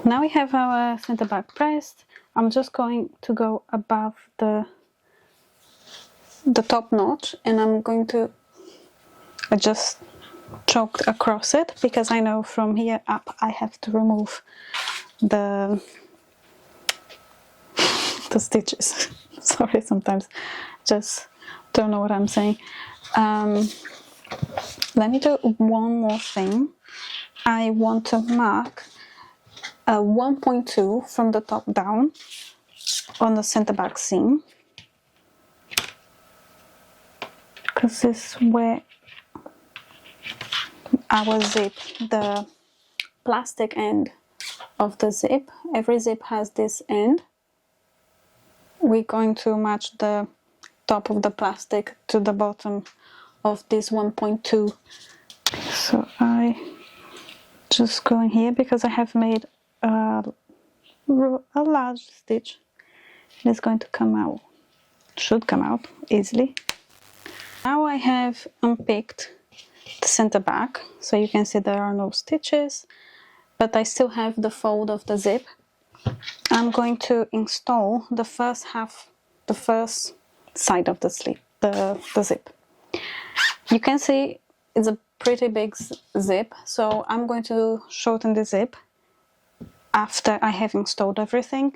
Now we have our center back pressed. I'm just going to go above the top notch, and I'm going to just choke across it, because I know from here up I have to remove the stitches. Sorry, sometimes just don't know what I'm saying. Let me do one more thing. I want to mark a 1.2 from the top down on the center back seam, because this is where our zip, the plastic end of the zip, every zip has this end. We're going to match the top of the plastic to the bottom of this 1.2. So I just go in here, because I have made a large stitch. It's going to come out, should come out easily. Now I have unpicked the center back, so you can see there are no stitches, but I still have the fold of the zip. I'm going to install the first half, the first side of the sleeve, the zip. You can see it's a pretty big zip, so I'm going to shorten the zip after I have installed everything.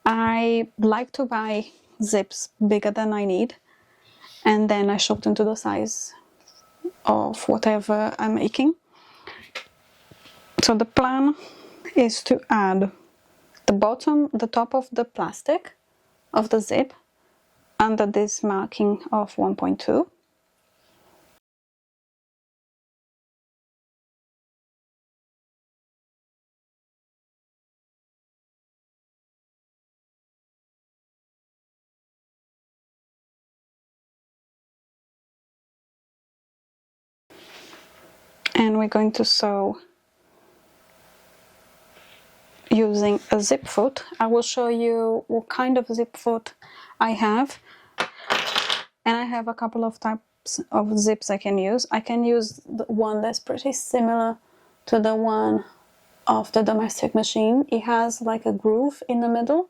I like to buy zips bigger than I need, and then I shorten to the size of whatever I'm making. So the plan is to add the top of the plastic of the zip under this marking of 1.2. And we're going to sew using a zip foot. I will show you what kind of zip foot I have, and I have a couple of types of zips I can use. I can use the one that's pretty similar to the one of the domestic machine. It has like a groove in the middle,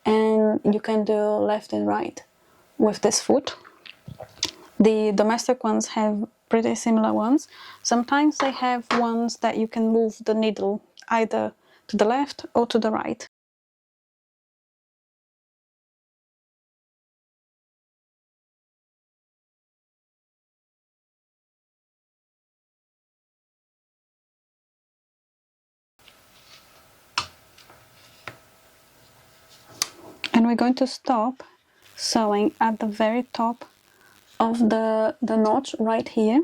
and you can do left and right with this foot. The domestic ones have pretty similar ones. Sometimes they have ones that you can move the needle either to the left or to the right. And we're going to stop sewing at the very top of the notch right here.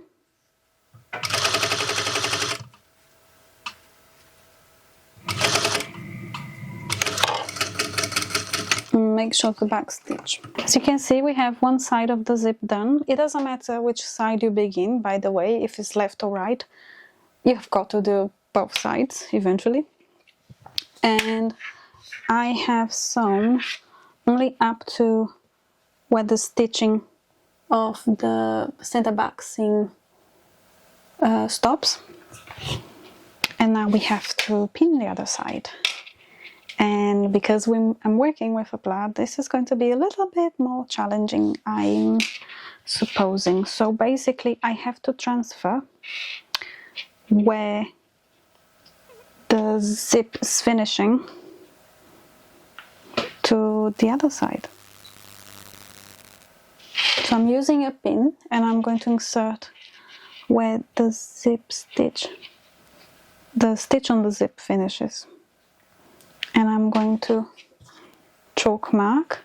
Make sure to back stitch. As you can see, we have one side of the zip done. It doesn't matter which side you begin, by the way, if it's left or right. You've got to do both sides eventually. And I have sewn only up to where the stitching of the center back seam stops. And now we have to pin the other side. And because I'm working with a plaid, this is going to be a little bit more challenging, I'm supposing. So basically I have to transfer where the zip is finishing to the other side. So I'm using a pin, and I'm going to insert where the stitch on the zip finishes. And I'm going to chalk mark.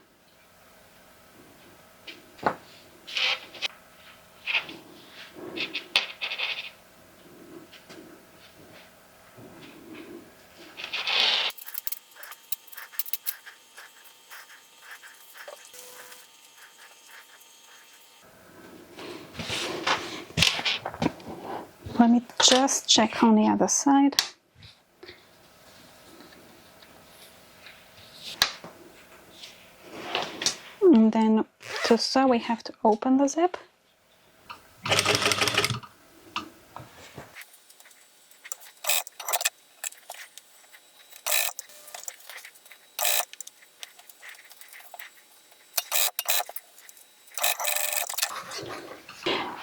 Let me just check on the other side. And then to sew, we have to open the zip.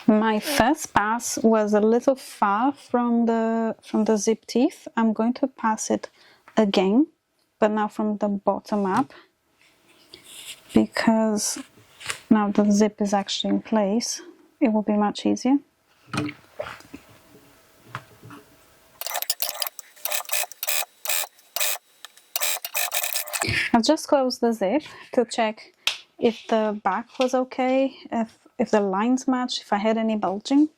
My first pass was a little far from the zip teeth. I'm going to pass it again, but now from the bottom up, because now the zip is actually in place, it will be much easier. I've just closed the zip to check if the back was okay, if the lines match, if I had any bulging.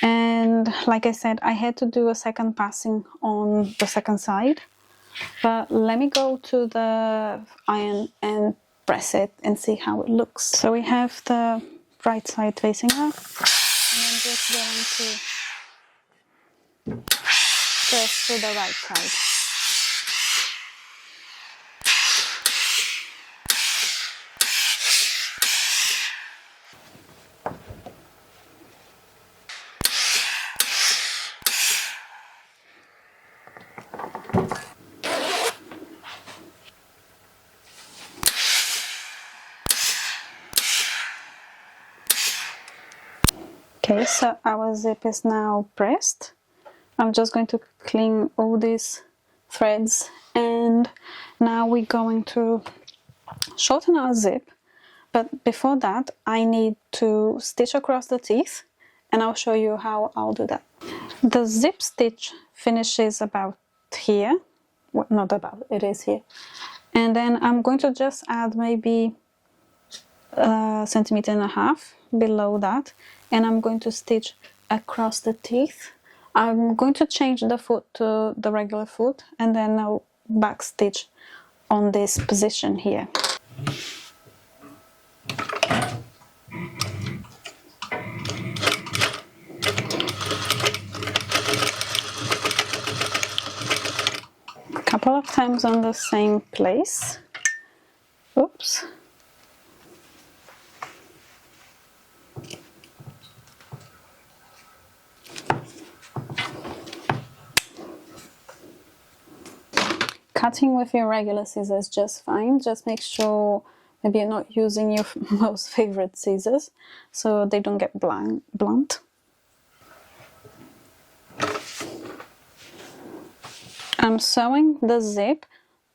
And like I said, I had to do a second passing on the second side. But let me go to the iron and press it and see how it looks. So we have the right side facing up, and I'm just going to press to the right side. Okay, so our zip is now pressed. I'm just going to clean all these threads, and now we're going to shorten our zip. But before that, I need to stitch across the teeth, and I'll show you how I'll do that. The zip stitch finishes about here. Well, not about, it is here. And then I'm going to just add maybe a centimeter and a half below that, and I'm going to stitch across the teeth. I'm going to change the foot to the regular foot, and then I'll back stitch on this position here. A couple of times on the same place. Oops. Cutting with your regular scissors just fine. Just make sure maybe you're not using your most favorite scissors so they don't get blunt. I'm sewing the zip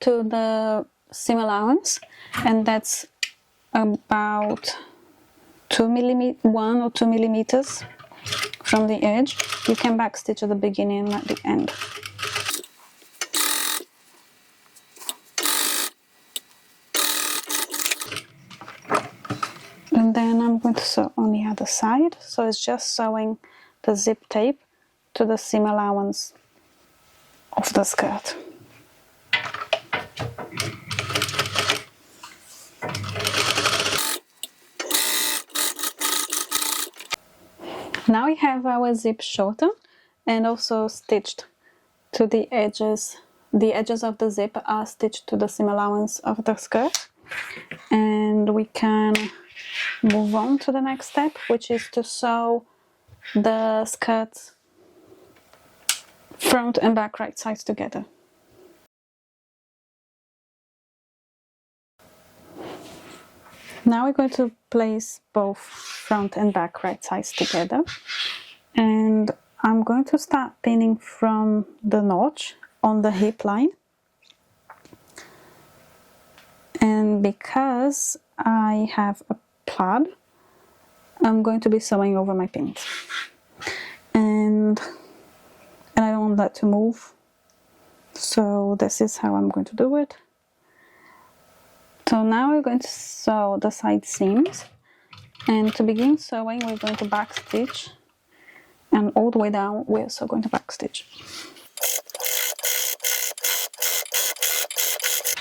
to the seam allowance, and that's about 1 or 2 millimeters from the edge. You can backstitch at the beginning and at the end. And then I'm going to sew on the other side, so it's just sewing the zip tape to the seam allowance of the skirt. Now we have our zip shortened and also stitched to the edges. The edges of the zip are stitched to the seam allowance of the skirt, and we can move on to the next step, which is to sew the skirt front and back right sides together. Now we're going to place both front and back right sides together, and I'm going to start pinning from the notch on the hip line. And because I have a plaid, I'm going to be sewing over my pins, and I don't want that to move, so this is how I'm going to do it. So now we're going to sew the side seams, and to begin sewing we're going to back stitch, and all the way down we're also going to back stitch.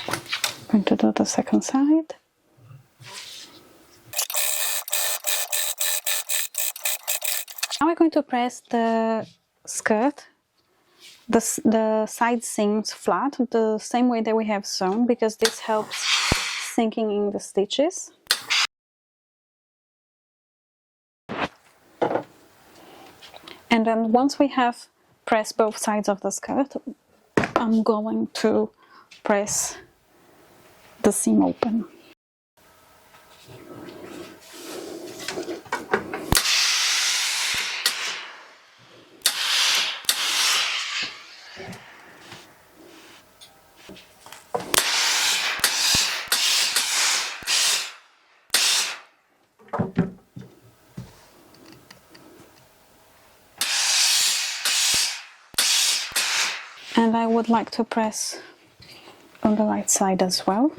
I'm going to do the second side. Now we're going to press the skirt, the side seams flat, the same way that we have sewn, because this helps sinking in the stitches. And then once we have pressed both sides of the skirt, I'm going to press the seam open. and I would like to press on the right side as well.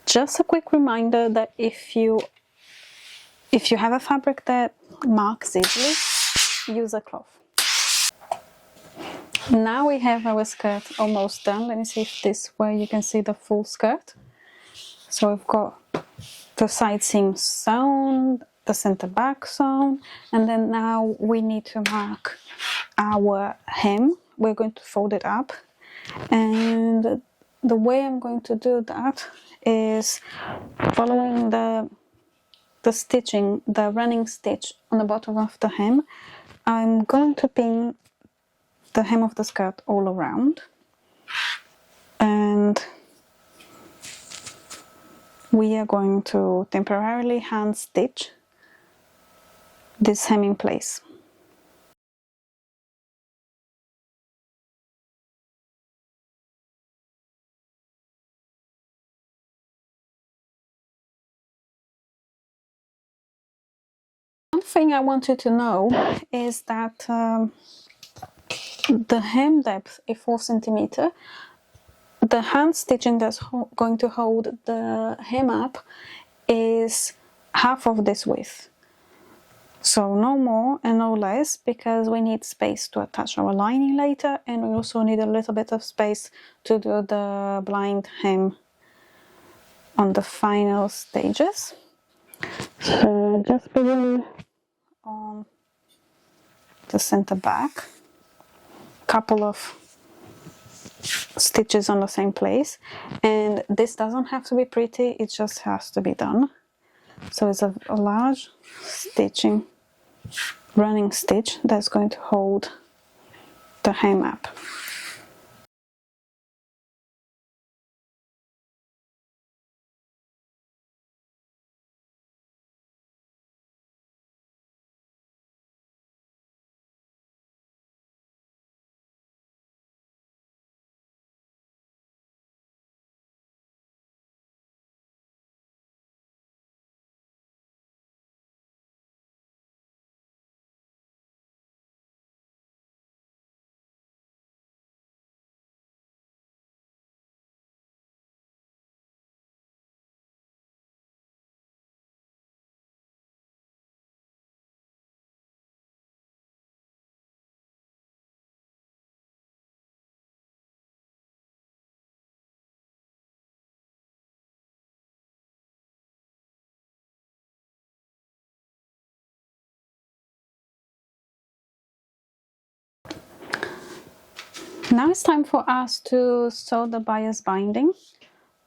Just a quick reminder that if you have a fabric that marks easily, use a cloth. Now we have our skirt almost done. Let me see if this way you can see the full skirt. So we've got the side seam sewn, the center back sewn, and then now we need to mark our hem. We're going to fold it up, and the way I'm going to do that is following the stitching, the running stitch on the bottom of the hem. I'm going to pin the hem of the skirt all around, and we are going to temporarily hand stitch this hem in place. One thing I want you to know is that the hem depth is 4 centimeters. The hand stitching that's going to hold the hem up is half of this width. So no more and no less, because we need space to attach our lining later, and we also need a little bit of space to do the blind hem on the final stages. So just begin on the center back, couple of stitches on the same place, and this doesn't have to be pretty, it just has to be done. So it's a large stitching, running stitch that's going to hold the hem up. Now it's time for us to sew the bias binding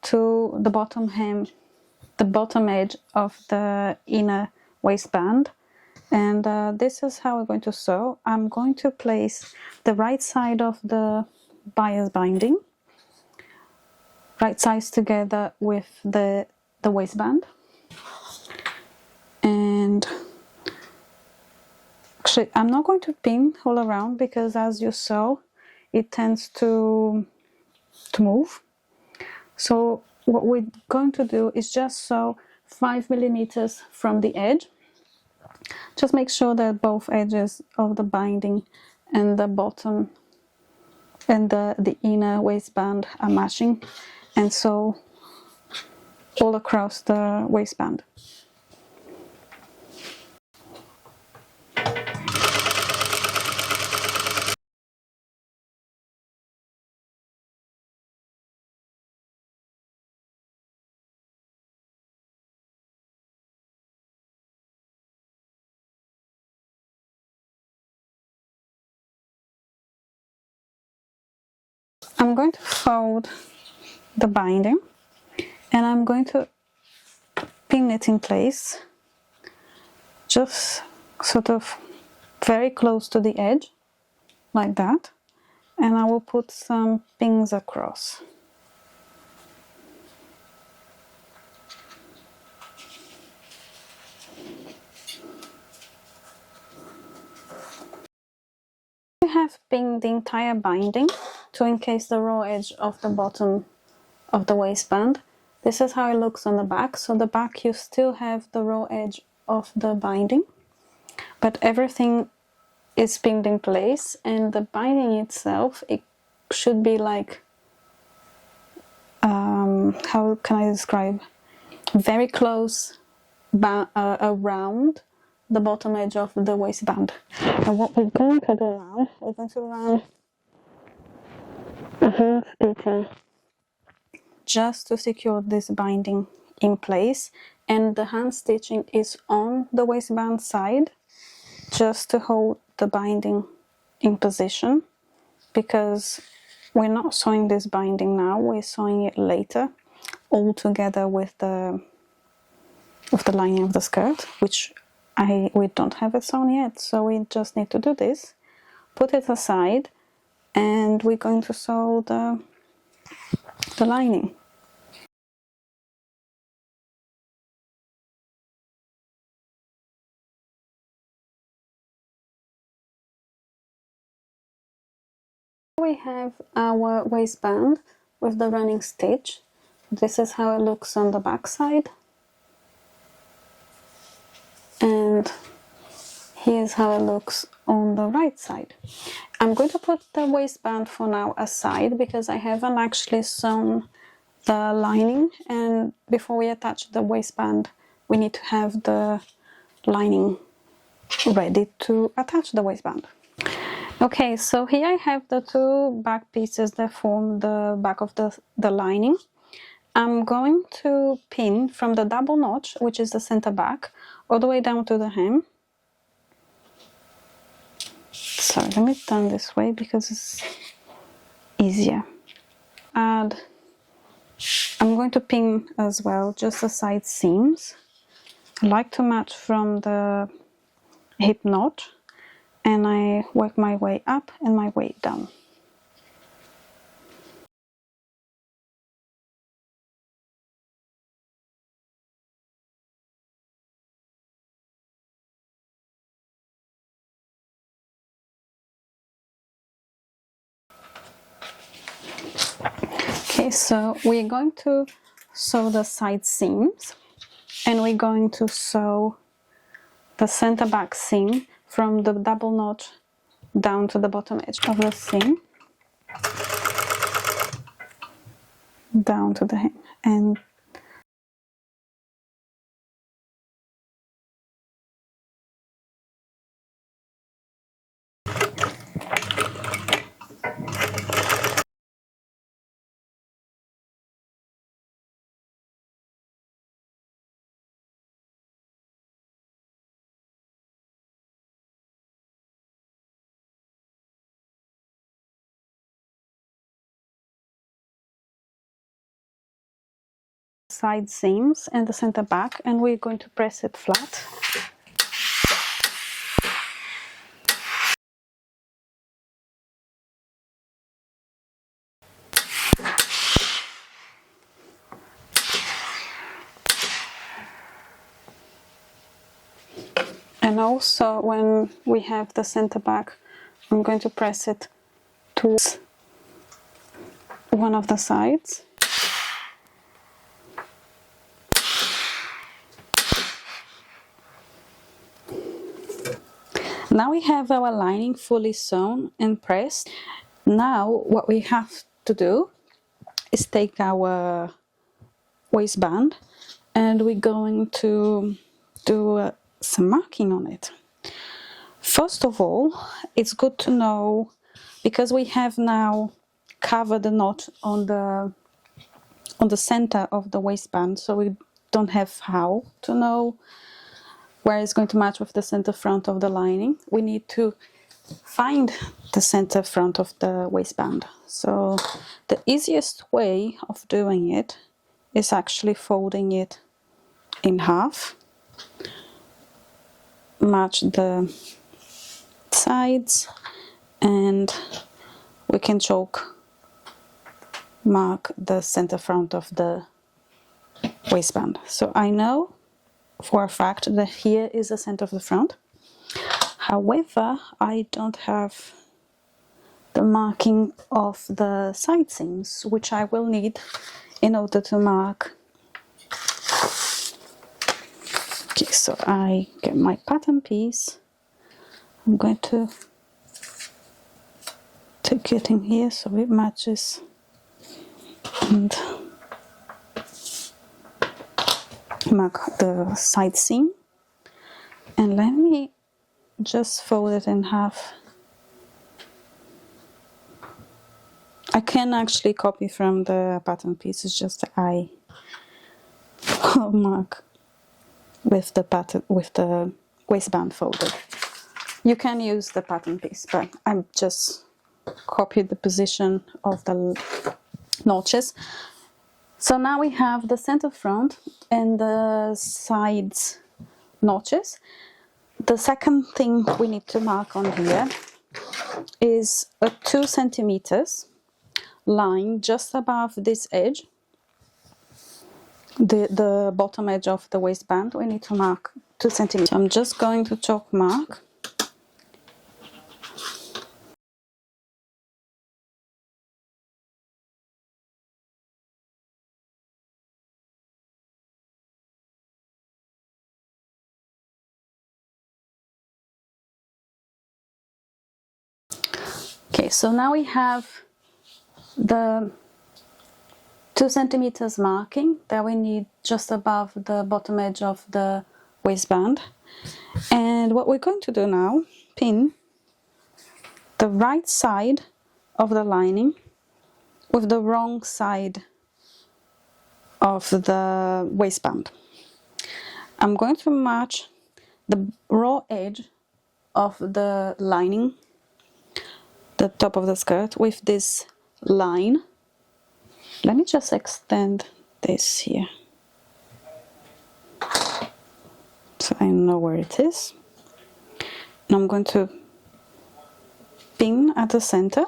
to the bottom hem, the bottom edge of the inner waistband. And this is how we're going to sew. I'm going to place the right side of the bias binding, right sides together with the waistband. And actually, I'm not going to pin all around, because as you sew, it tends to move. So what we're going to do is just sew 5 millimeters from the edge. Just make sure that both edges of the binding and the bottom and the inner waistband are matching, and sew all across the waistband. I'm going to fold the binding, and I'm going to pin it in place, just sort of very close to the edge, like that, and I will put some pins across. I have pinned the entire binding to encase the raw edge of the bottom of the waistband. This is how it looks on the back. So the back, you still have the raw edge of the binding, but everything is pinned in place, and the binding itself, it should be like, how can I describe, very close around the bottom edge of the waistband. And what we're going to do now, we're going to run a hand stitching just to secure this binding in place, and the hand stitching is on the waistband side just to hold the binding in position, because we're not sewing this binding now, we're sewing it later all together with the lining of the skirt, which we don't have it sewn yet, so we just need to do this, put it aside, and we're going to sew the lining. We have our waistband with the running stitch. This is how it looks on the back side, and here's how it looks on the right side. I'm going to put the waistband for now aside because I haven't actually sewn the lining, and before we attach the waistband we need to have the lining ready to attach the waistband. Okay, so here I have the two back pieces that form the back of the lining. I'm going to pin from the double notch, which is the center back, all the way down to the hem. Sorry, let me turn this way because it's easier. And I'm going to pin as well just the side seams. I like to match from the hip notch, and I work my way up and my way down. Okay, so we're going to sew the side seams, and we're going to sew the center back seam from the double notch down to the bottom edge of the seam, down to the hem, and side seams and the center back, and we're going to press it flat. And also when we have the center back, I'm going to press it to one of the sides. Now we have our lining fully sewn and pressed. Now what we have to do is take our waistband, and we're going to do some marking on it. First of all, it's good to know, because we have now covered the knot on the center of the waistband, so we don't have how to know where it's going to match with the center front of the lining. We need to find the center front of the waistband. So the easiest way of doing it is actually folding it in half, match the sides, and we can chalk mark the center front of the waistband. So I know for a fact that here is the center of the front. However, I don't have the marking of the side seams, which I will need in order to mark. Okay, so I get my pattern piece. I'm going to take it in here so it matches, and mark the side seam. And let me just fold it in half. I can actually copy from the pattern piece, it's just I mark with the pattern, with the waistband folded. You can use the pattern piece, but I'm just copied the position of the notches. So now we have the center front and the sides notches. The second thing we need to mark on here is a 2 centimeters line just above this edge, the bottom edge of the waistband. We need to mark 2 centimeters. I'm just going to chalk mark. Okay, so now we have the 2 centimeters marking that we need just above the bottom edge of the waistband. And what we're going to do now, pin the right side of the lining with the wrong side of the waistband. I'm going to match the raw edge of the lining, the top of the skirt, with this line. Let me just extend this here so I know where it is. And I'm going to pin at the center.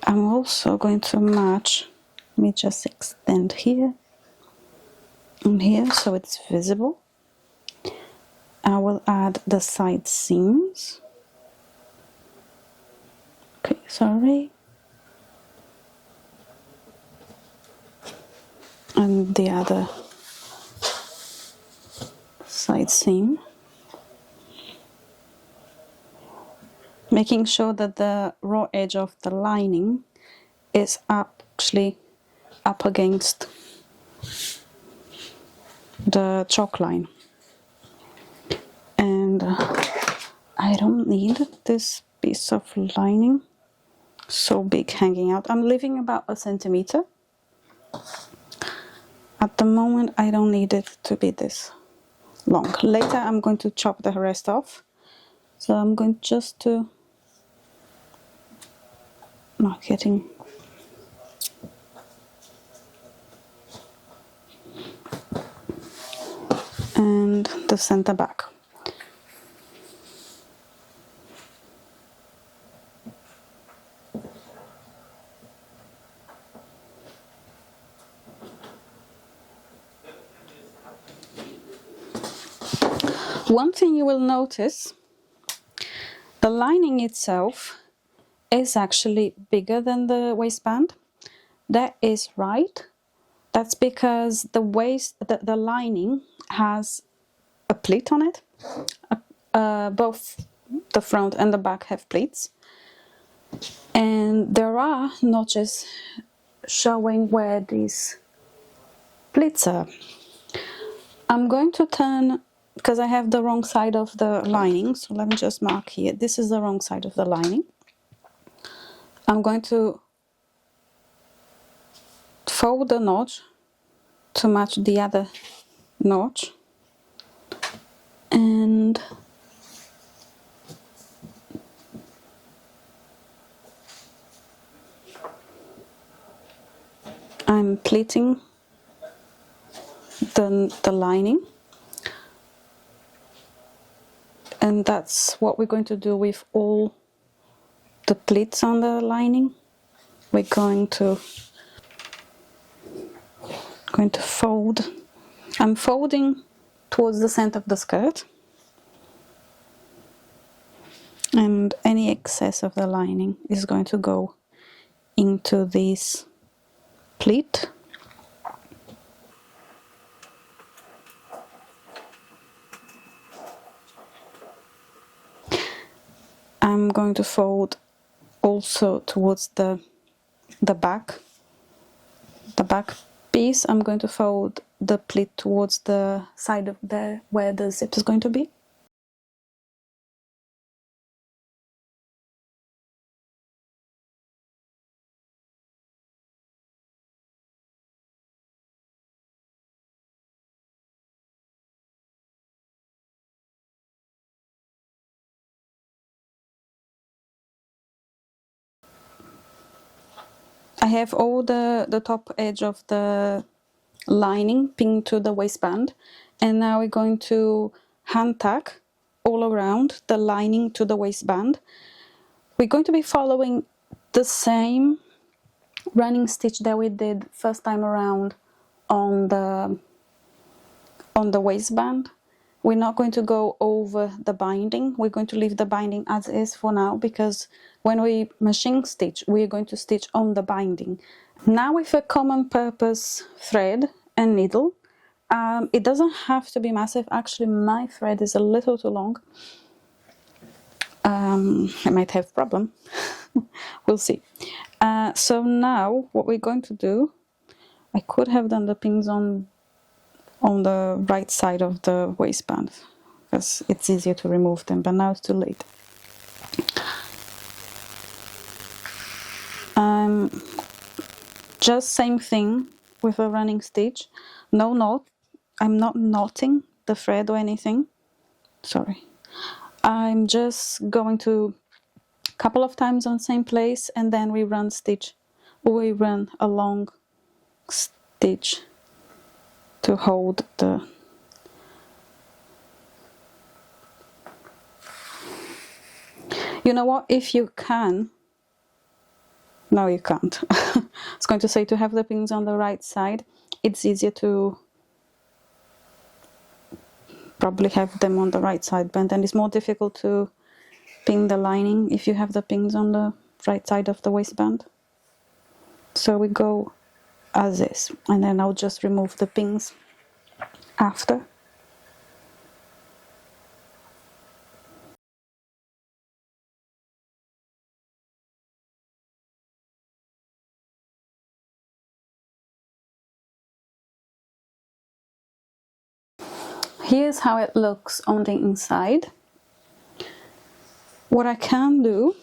I'm also going to match, let me just extend here and here so it's visible. I will add the side seams. Okay, sorry. And the other side seam. Making sure that the raw edge of the lining is actually up against the chalk line. And I don't need this piece of lining so big hanging out. I'm leaving about 1 centimeter. At the moment I don't need it to be this long. Later I'm going to chop the rest off. So I'm going just to mark it in. And the center back. One thing you will notice, the lining itself is actually bigger than the waistband. That is right. That's because the lining has a pleat on it. Both the front and the back have pleats. And there are notches showing where these pleats are. I'm going to turn, because I have the wrong side of the lining, so let me just mark here. This is the wrong side of the lining. I'm going to fold the notch to match the other notch, and I'm pleating the lining, and that's what we're going to do with all the pleats on the lining. We're going to fold. I'm folding towards the center of the skirt, and any excess of the lining is going to go into this pleat. I'm going to fold also towards the back piece. I'm going to fold the pleat towards the side of where the zip is going to be. I have all the top edge of the lining pinned to the waistband, and now we're going to hand tack all around the lining to the waistband. We're going to be following the same running stitch that we did first time around on the waistband. We're not going to go over the binding. We're going to leave the binding as is for now, because when we machine stitch, we're going to stitch on the binding. Now with a common purpose thread and needle, it doesn't have to be massive. Actually, my thread is a little too long. I might have a problem. We'll see. So now what we're going to do, I could have done the pins on the right side of the waistband because it's easier to remove them, but now it's too late. Just same thing with a running stitch. No knot. I'm not knotting the thread or anything. Sorry. I'm just going to a couple of times on same place, and then we run a long stitch to hold the You know what, if you can, no you can't. I was going to say, to have the pins on the right side, it's easier to probably have them on the right side, but then it's more difficult to pin the lining if you have the pins on the right side of the waistband. So we go as is, and then I'll just remove the pins after. Here's how it looks on the inside. What I can do,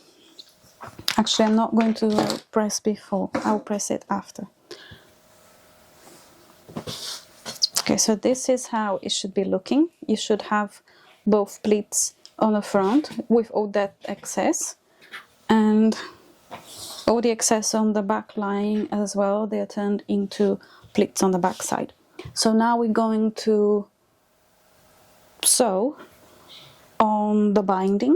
actually I'm not going to press before, I'll press it after. Okay, so this is how it should be looking. You should have both pleats on the front with all that excess, and all the excess on the back line as well. They are turned into pleats on the back side. So now we're going to sew on the binding.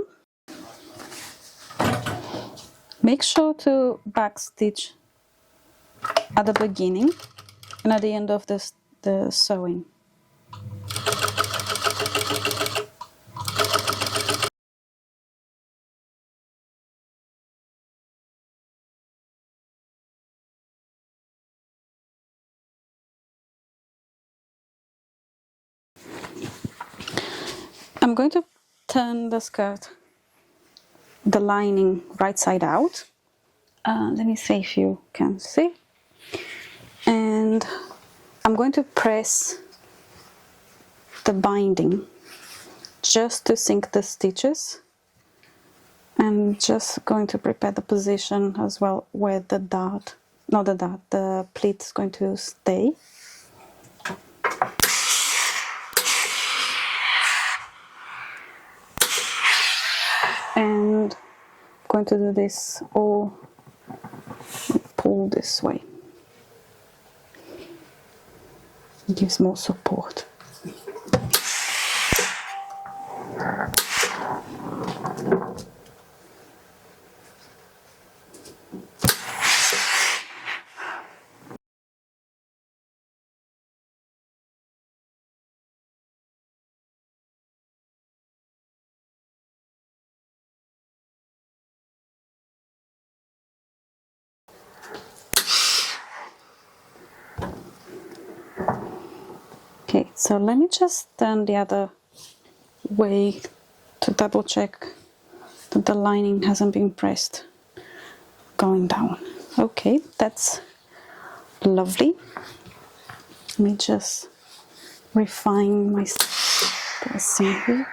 Make sure to back stitch at the beginning and at the end of the sewing. I'm going to turn the skirt, the lining right side out. Let me see if you can see. And I'm going to press the binding just to sink the stitches. And just going to prepare the position as well where the the pleat is going to stay. And I'm going to do this all, pull this way. It gives more support. Okay, so let me just turn the other way to double check that the lining hasn't been pressed going down. Okay, that's lovely. Let me just refine my dressing here.